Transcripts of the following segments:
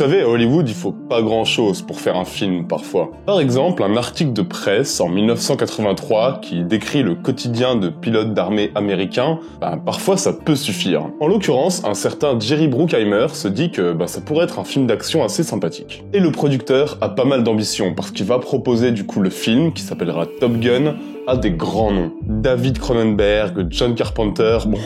savez, à Hollywood, il faut pas grand-chose pour faire un film parfois. Par exemple, un article de presse en 1983 qui décrit le quotidien de pilotes d'armée américains, parfois ça peut suffire. En l'occurrence, un certain Jerry Bruckheimer se dit que ça pourrait être un film d'action assez sympathique. Et le producteur a pas mal d'ambition parce qu'il va proposer du coup le film qui s'appellera Top Gun à des grands noms. David Cronenberg, John Carpenter, bon,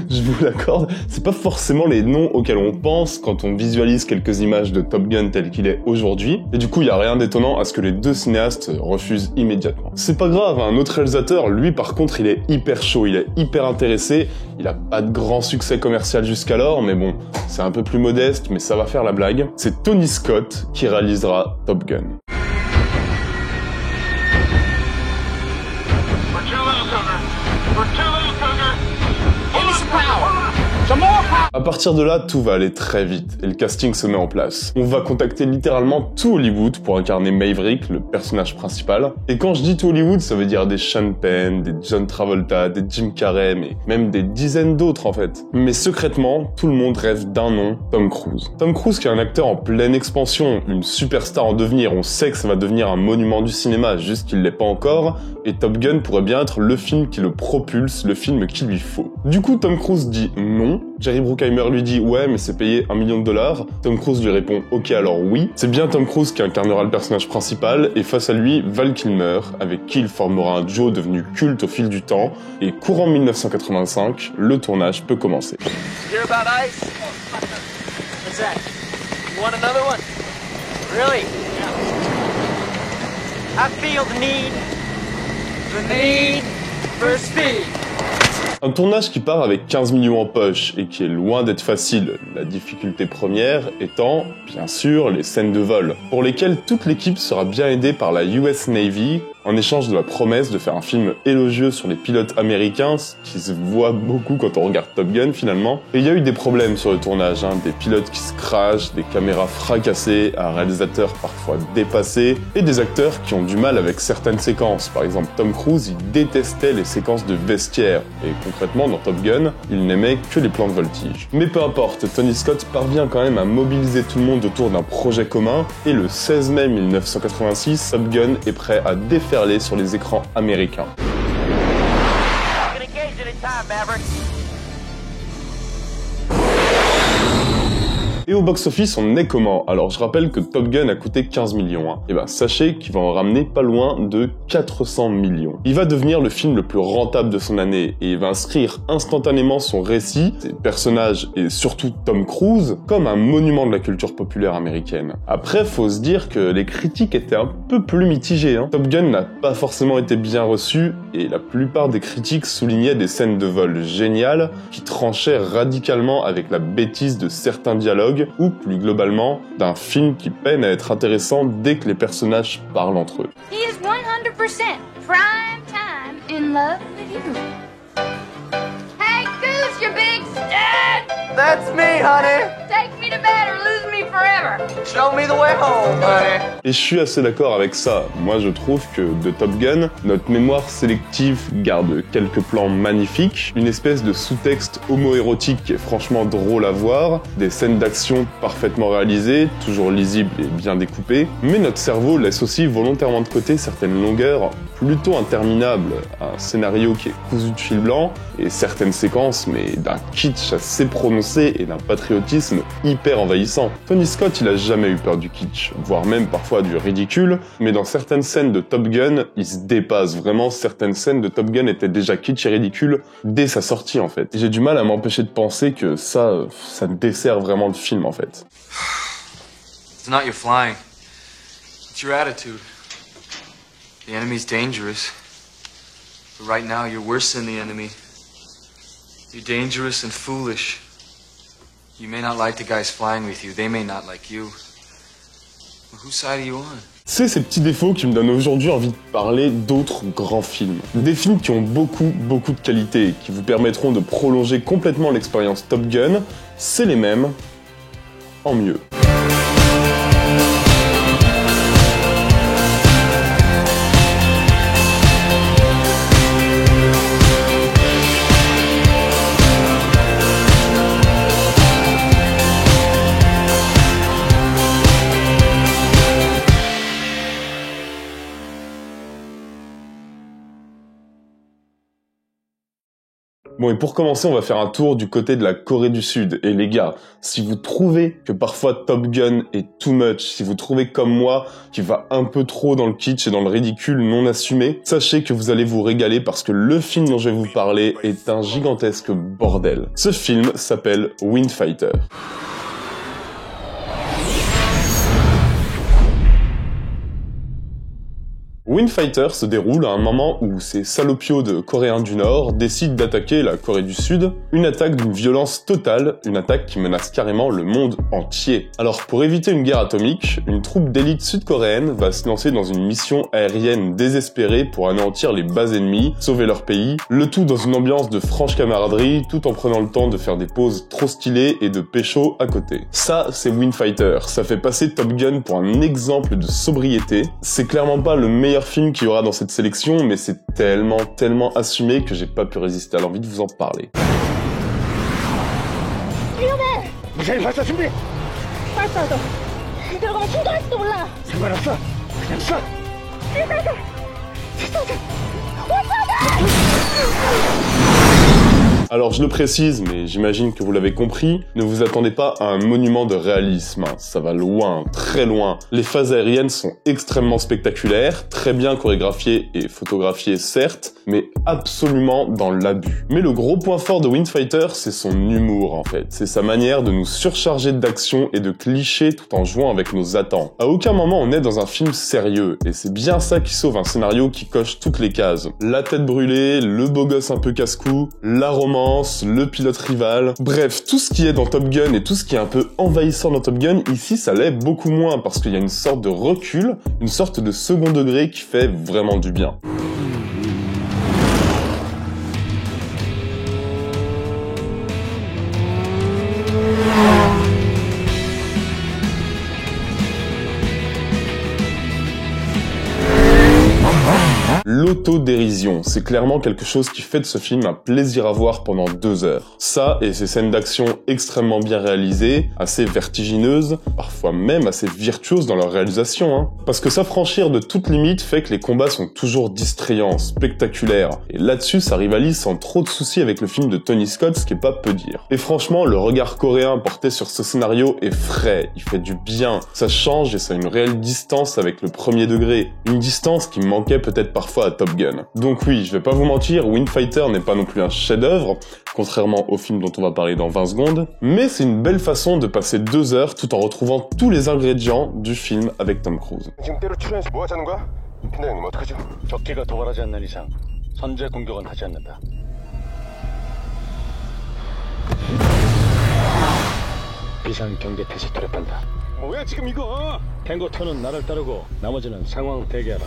je vous l'accorde, c'est pas forcément les noms auxquels on pense quand on visualise quelques images de Top Gun tel qu'il est aujourd'hui, et du coup il y a rien d'étonnant à ce que les deux cinéastes refusent immédiatement. C'est pas grave, un autre réalisateur, lui par contre il est hyper chaud, il est hyper intéressé, il a pas de grand succès commercial jusqu'alors, mais bon, c'est un peu plus modeste, mais ça va faire la blague. C'est Tony Scott qui réalisera Top Gun. À partir de là, tout va aller très vite et le casting se met en place. On va contacter littéralement tout Hollywood pour incarner Maverick, le personnage principal. Et quand je dis tout Hollywood, ça veut dire des Sean Penn, des John Travolta, des Jim Carrey, mais même des dizaines d'autres en fait. Mais secrètement, tout le monde rêve d'un nom, Tom Cruise. Tom Cruise qui est un acteur en pleine expansion, une superstar en devenir, on sait que ça va devenir un monument du cinéma, juste qu'il l'est pas encore, et Top Gun pourrait bien être le film qui le propulse, le film qu'il lui faut. Du coup, Tom Cruise dit non, Jerry Bruckheimer lui dit « Ouais, mais c'est payé $1 million ». Tom Cruise lui répond « Ok, alors oui ». C'est bien Tom Cruise qui incarnera le personnage principal, et face à lui, Val Kilmer, avec qui il formera un duo devenu culte au fil du temps, et courant 1985, le tournage peut commencer. Hear about ice? What's that? You want another one? Really? Yeah. I feel the need for speed. Un tournage qui part avec 15 millions en poche et qui est loin d'être facile, la difficulté première étant, bien sûr, les scènes de vol, pour lesquelles toute l'équipe sera bien aidée par la US Navy, en échange de la promesse de faire un film élogieux sur les pilotes américains, ce qui se voit beaucoup quand on regarde Top Gun finalement. Et il y a eu des problèmes sur le tournage, des pilotes qui se crashent, des caméras fracassées, un réalisateur parfois dépassé, et des acteurs qui ont du mal avec certaines séquences. Par exemple, Tom Cruise, il détestait les séquences de vestiaire, et concrètement dans Top Gun, il n'aimait que les plans de voltige. Mais peu importe, Tony Scott parvient quand même à mobiliser tout le monde autour d'un projet commun, et le 16 mai 1986, Top Gun est prêt à déferler sur les écrans américains. Et au box-office, on est comment? Alors, je rappelle que Top Gun a coûté 15 millions. Et sachez qu'il va en ramener pas loin de 400 millions. Il va devenir le film le plus rentable de son année et il va inscrire instantanément son récit, ses personnages et surtout Tom Cruise comme un monument de la culture populaire américaine. Après, faut se dire que les critiques étaient un peu plus mitigées. Top Gun n'a pas forcément été bien reçu et la plupart des critiques soulignaient des scènes de vol géniales qui tranchaient radicalement avec la bêtise de certains dialogues ou plus globalement d'un film qui peine à être intéressant dès que les personnages parlent entre eux. He is 100% prime time in love with you. Hey, Goose, you big stud! That's me, honey! Take me to bed or lose me forever! Show me the way home, honey! Et je suis assez d'accord avec ça. Moi, je trouve que de Top Gun, notre mémoire sélective garde quelques plans magnifiques, une espèce de sous-texte homo-érotique qui est franchement drôle à voir, des scènes d'action parfaitement réalisées, toujours lisibles et bien découpées, mais notre cerveau laisse aussi volontairement de côté certaines longueurs plutôt interminables, un scénario qui est cousu de fil blanc, et certaines séquences, mais d'un kitsch assez prononcé et d'un patriotisme hyper envahissant. Tony Scott, il a jamais eu peur du kitsch, voire même parfois du ridicule, mais dans certaines scènes de Top Gun, il se dépasse vraiment. Certaines scènes de Top Gun étaient déjà kitsch et ridicule dès sa sortie en fait. Et j'ai du mal à m'empêcher de penser que ça dessert vraiment le film en fait. It's not your flying, it's your attitude. The enemy's dangerous, but right now you're worse than the enemy. You're dangerous and foolish. You may not like the guys flying with you, they may not like you. But whose side are you on? C'est ces petits défauts qui me donnent aujourd'hui envie de parler d'autres grands films. Des films qui ont beaucoup de qualité et qui vous permettront de prolonger complètement l'expérience Top Gun. C'est les mêmes, en mieux. Bon, et pour commencer, on va faire un tour du côté de la Corée du Sud. Et les gars, si vous trouvez que parfois Top Gun est too much, si vous trouvez comme moi qu'il va un peu trop dans le kitsch et dans le ridicule non assumé, sachez que vous allez vous régaler parce que le film dont je vais vous parler est un gigantesque bordel. Ce film s'appelle Wind Fighter. Wind Fighter se déroule à un moment où ces salopios de Coréens du Nord décident d'attaquer la Corée du Sud, une attaque d'une violence totale, une attaque qui menace carrément le monde entier. Alors pour éviter une guerre atomique, une troupe d'élite sud-coréenne va se lancer dans une mission aérienne désespérée pour anéantir les bases ennemies, sauver leur pays, le tout dans une ambiance de franche camaraderie, tout en prenant le temps de faire des pauses trop stylées et de pécho à côté. Ça, c'est Wind Fighter, ça fait passer Top Gun pour un exemple de sobriété. C'est clairement pas le meilleur film qu'il y aura dans cette sélection, mais c'est tellement assumé que j'ai pas pu résister à l'envie de vous en parler. 미사일 발사 준비. 발사하다. 들어가면 충돌할지도 몰라. 상관없어. 그냥 쏴. Alors je le précise, mais j'imagine que vous l'avez compris, ne vous attendez pas à un monument de réalisme, ça va loin, très loin. Les phases aériennes sont extrêmement spectaculaires, très bien chorégraphiées et photographiées certes, mais absolument dans l'abus. Mais le gros point fort de Wind Fighter, c'est son humour en fait, c'est sa manière de nous surcharger d'action et de clichés tout en jouant avec nos attentes. À aucun moment on est dans un film sérieux, et c'est bien ça qui sauve un scénario qui coche toutes les cases. La tête brûlée, le beau gosse un peu casse-cou, la romance, le pilote rival, bref, tout ce qui est dans Top Gun et tout ce qui est un peu envahissant dans Top Gun, ici ça l'est beaucoup moins parce qu'il y a une sorte de recul, une sorte de second degré qui fait vraiment du bien. L'autodérision, c'est clairement quelque chose qui fait de ce film un plaisir à voir pendant 2 heures. Ça et ces scènes d'action extrêmement bien réalisées, assez vertigineuses, parfois même assez virtuoses dans leur réalisation, hein. Parce que s'affranchir de toute limite fait que les combats sont toujours distrayants, spectaculaires. Et là-dessus, ça rivalise sans trop de soucis avec le film de Tony Scott, ce qui est pas peu dire. Et franchement, le regard coréen porté sur ce scénario est frais, il fait du bien. Ça change et ça a une réelle distance avec le premier degré. Une distance qui manquait peut-être parfois à Top Gun. Donc oui, je vais pas vous mentir, Wind Fighter n'est pas non plus un chef-d'œuvre, contrairement au film dont on va parler dans 20 secondes, mais c'est une belle façon de passer 2 heures tout en retrouvant tous les ingrédients du film avec Tom Cruise. 지금 때로 출연해서 뭐 하자는 거야? 피나님 어떡하죠? 적기가 도발하지 않는 이상 선제 공격은 하지 않는다. 비상 경계 태세 돌입한다. 뭐야 지금 이거? 탱고 2는 나를 따르고 나머지는 상황 대기하라.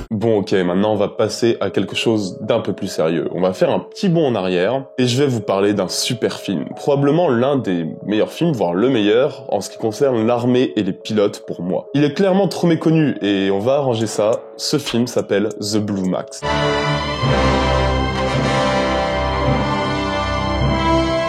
Bon ok, maintenant on va passer à quelque chose d'un peu plus sérieux. On va faire un petit bond en arrière et je vais vous parler d'un super film. Probablement l'un des meilleurs films, voire le meilleur, en ce qui concerne l'armée et les pilotes pour moi. Il est clairement trop méconnu et on va arranger ça. Ce film s'appelle The Blue Max.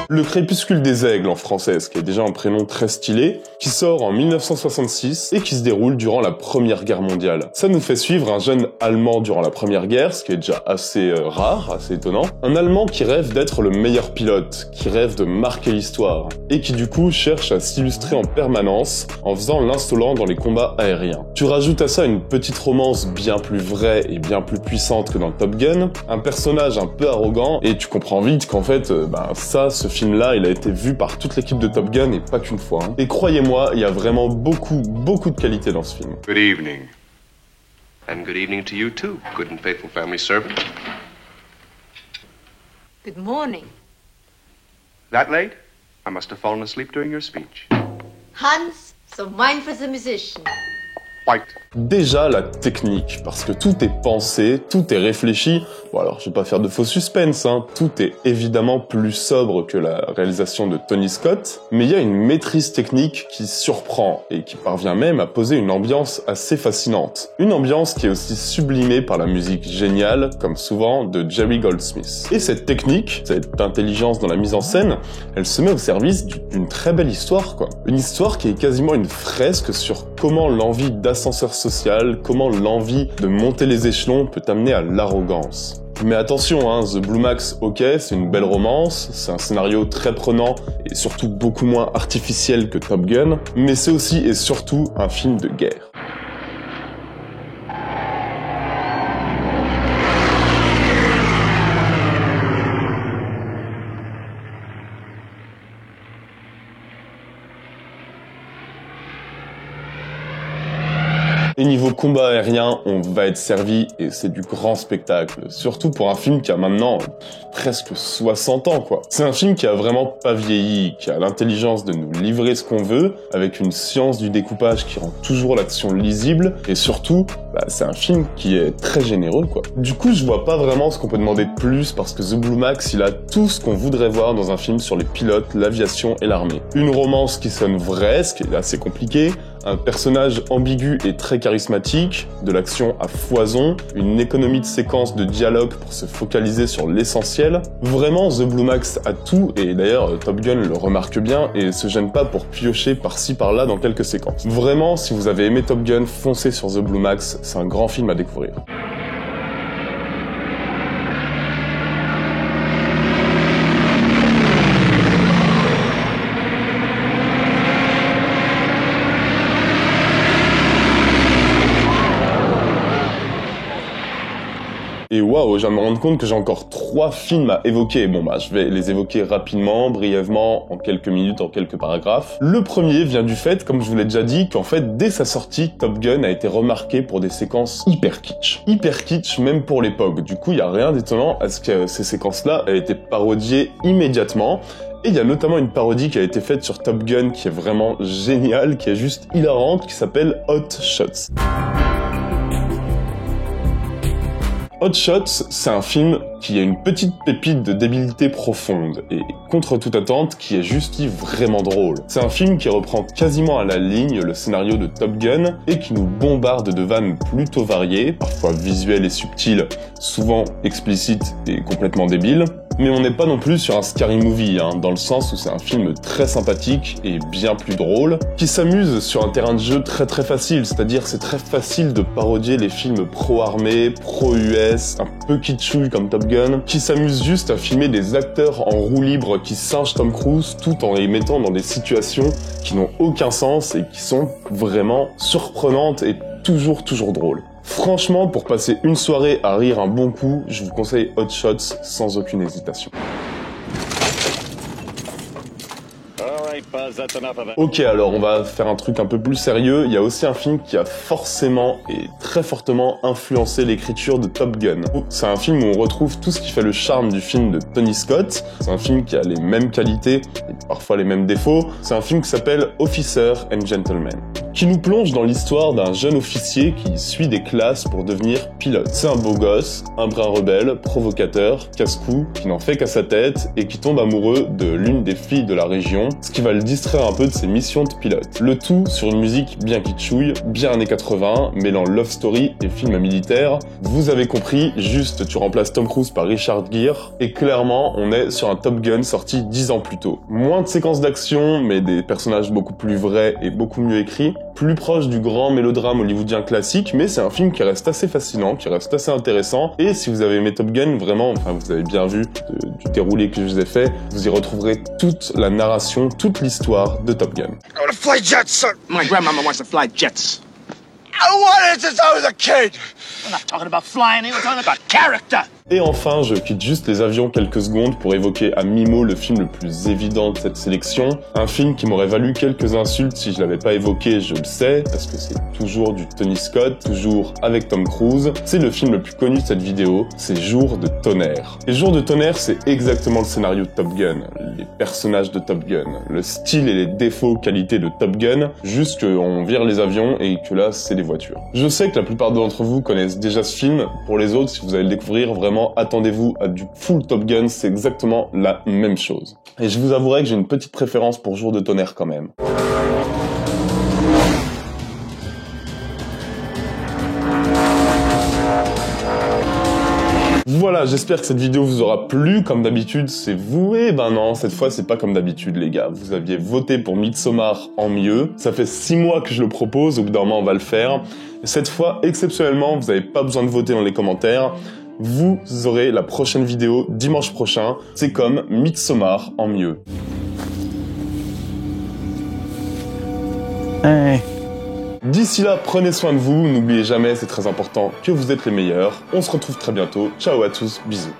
Le Crépuscule des Aigles en français, ce qui est déjà un prénom très stylé, qui sort en 1966 et qui se déroule durant la Première Guerre mondiale. Ça nous fait suivre un jeune Allemand durant la Première Guerre, ce qui est déjà assez rare, assez étonnant. Un Allemand qui rêve d'être le meilleur pilote, qui rêve de marquer l'histoire, et qui du coup cherche à s'illustrer en permanence en faisant l'insolent dans les combats aériens. Tu rajoutes à ça une petite romance bien plus vraie et bien plus puissante que dans Top Gun, un personnage un peu arrogant, et tu comprends vite qu'en fait, ce film-là, il a été vu par toute l'équipe de Top Gun et pas qu'une fois. Hein. Et croyez-moi, il y a vraiment beaucoup de qualité dans ce film. Good evening. And good evening to you too, good and faithful family servant. Good morning. That late? I must have fallen asleep during your speech. Hans, so mine for the musician. White. Déjà la technique, parce que tout est pensé, tout est réfléchi. Bon alors, je vais pas faire de faux suspense, hein. Tout est évidemment plus sobre que la réalisation de Tony Scott, mais il y a une maîtrise technique qui surprend et qui parvient même à poser une ambiance assez fascinante. Une ambiance qui est aussi sublimée par la musique géniale, comme souvent, de Jerry Goldsmith. Et cette technique, cette intelligence dans la mise en scène, elle se met au service d'une très belle histoire, quoi. Une histoire qui est quasiment une fresque sur comment l'envie d'ascenseur social, comment l'envie de monter les échelons peut amener à l'arrogance. Mais attention, hein, The Blue Max, ok, c'est une belle romance, c'est un scénario très prenant et surtout beaucoup moins artificiel que Top Gun, mais c'est aussi et surtout un film de guerre. Et niveau combat aérien, on va être servi et c'est du grand spectacle. Surtout pour un film qui a maintenant presque 60 ans, quoi. C'est un film qui a vraiment pas vieilli, qui a l'intelligence de nous livrer ce qu'on veut, avec une science du découpage qui rend toujours l'action lisible, et surtout, c'est un film qui est très généreux, quoi. Du coup, je vois pas vraiment ce qu'on peut demander de plus, parce que The Blue Max, il a tout ce qu'on voudrait voir dans un film sur les pilotes, l'aviation et l'armée. Une romance qui sonne vraie, ce qui est assez compliqué, un personnage ambigu et très charismatique, de l'action à foison, une économie de séquences de dialogue pour se focaliser sur l'essentiel. Vraiment, The Blue Max a tout, et d'ailleurs Top Gun le remarque bien et se gêne pas pour piocher par-ci par-là dans quelques séquences. Vraiment, si vous avez aimé Top Gun, foncez sur The Blue Max, c'est un grand film à découvrir. Et waouh, je viens de me rendre compte que j'ai encore 3 films à évoquer. Bon je vais les évoquer rapidement, brièvement, en quelques minutes, en quelques paragraphes. Le premier vient du fait, comme je vous l'ai déjà dit, qu'en fait, dès sa sortie, Top Gun a été remarqué pour des séquences hyper kitsch. Hyper kitsch, même pour l'époque. Du coup, il n'y a rien d'étonnant à ce que ces séquences-là aient été parodiées immédiatement. Et il y a notamment une parodie qui a été faite sur Top Gun qui est vraiment géniale, qui est juste hilarante, qui s'appelle Hot Shots. Hot Shots, c'est un film qui a une petite pépite de débilité profonde et, contre toute attente, qui est juste vraiment drôle. C'est un film qui reprend quasiment à la ligne le scénario de Top Gun et qui nous bombarde de vannes plutôt variées, parfois visuelles et subtiles, souvent explicites et complètement débiles. Mais on n'est pas non plus sur un scary movie, dans le sens où c'est un film très sympathique et bien plus drôle, qui s'amuse sur un terrain de jeu très facile, c'est-à-dire c'est très facile de parodier les films pro-armée, pro-US, un peu kitschouille comme Top Gun, qui s'amuse juste à filmer des acteurs en roue libre qui singent Tom Cruise tout en les mettant dans des situations qui n'ont aucun sens et qui sont vraiment surprenantes et toujours drôles. Franchement, pour passer une soirée à rire un bon coup, je vous conseille Hot Shots sans aucune hésitation. Ok, alors on va faire un truc un peu plus sérieux. Il y a aussi un film qui a forcément et très fortement influencé l'écriture de Top Gun. C'est un film où on retrouve tout ce qui fait le charme du film de Tony Scott. C'est un film qui a les mêmes qualités et parfois les mêmes défauts. C'est un film qui s'appelle Officer and Gentleman, qui nous plonge dans l'histoire d'un jeune officier qui suit des classes pour devenir pilote. C'est un beau gosse, un brin rebelle, provocateur, casse-cou, qui n'en fait qu'à sa tête et qui tombe amoureux de l'une des filles de la région, ce qui va le distraire un peu de ses missions de pilote. Le tout sur une musique bien kitschouille, bien années 80, mêlant love story et film militaire. Vous avez compris, juste tu remplaces Tom Cruise par Richard Gere, et clairement on est sur un Top Gun sorti 10 ans plus tôt. Moins de séquences d'action, mais des personnages beaucoup plus vrais et beaucoup mieux écrits, plus proche du grand mélodrame hollywoodien classique, mais c'est un film qui reste assez fascinant, qui reste assez intéressant, et si vous avez aimé Top Gun, vraiment, vous avez bien vu du déroulé que je vous ai fait, vous y retrouverez toute la narration, toute l'histoire de Top Gun. I want to fly jets, sir. My grandmama wants to fly jets. I wanted since I was a kid. We're not talking about flying, we're talking about character. Et enfin, je quitte juste les avions quelques secondes pour évoquer à mi-mot le film le plus évident de cette sélection. Un film qui m'aurait valu quelques insultes si je l'avais pas évoqué, je le sais, parce que c'est toujours du Tony Scott, toujours avec Tom Cruise. C'est le film le plus connu de cette vidéo, c'est Jour de tonnerre. Et Jour de tonnerre, c'est exactement le scénario de Top Gun, les personnages de Top Gun, le style et les défauts qualités de Top Gun, juste qu'on vire les avions et que là, c'est des voitures. Je sais que la plupart d'entre vous connaissent déjà ce film. Pour les autres, si vous allez le découvrir, vraiment, attendez-vous à du full Top Gun, c'est exactement la même chose. Et je vous avouerai que j'ai une petite préférence pour Jour de tonnerre quand même. Voilà, j'espère que cette vidéo vous aura plu. Comme d'habitude, c'est vous. Eh ben non, cette fois, c'est pas comme d'habitude, les gars. Vous aviez voté pour Midsommar en mieux. Ça fait 6 mois que je le propose, au bout d'un moment, on va le faire. Cette fois, exceptionnellement, vous n'avez pas besoin de voter dans les commentaires. vous aurez la prochaine vidéo dimanche prochain. C'est comme Midsommar en mieux. D'ici là, prenez soin de vous, n'oubliez jamais, c'est très important, que vous êtes les meilleurs. On se retrouve très bientôt. Ciao à tous, bisous.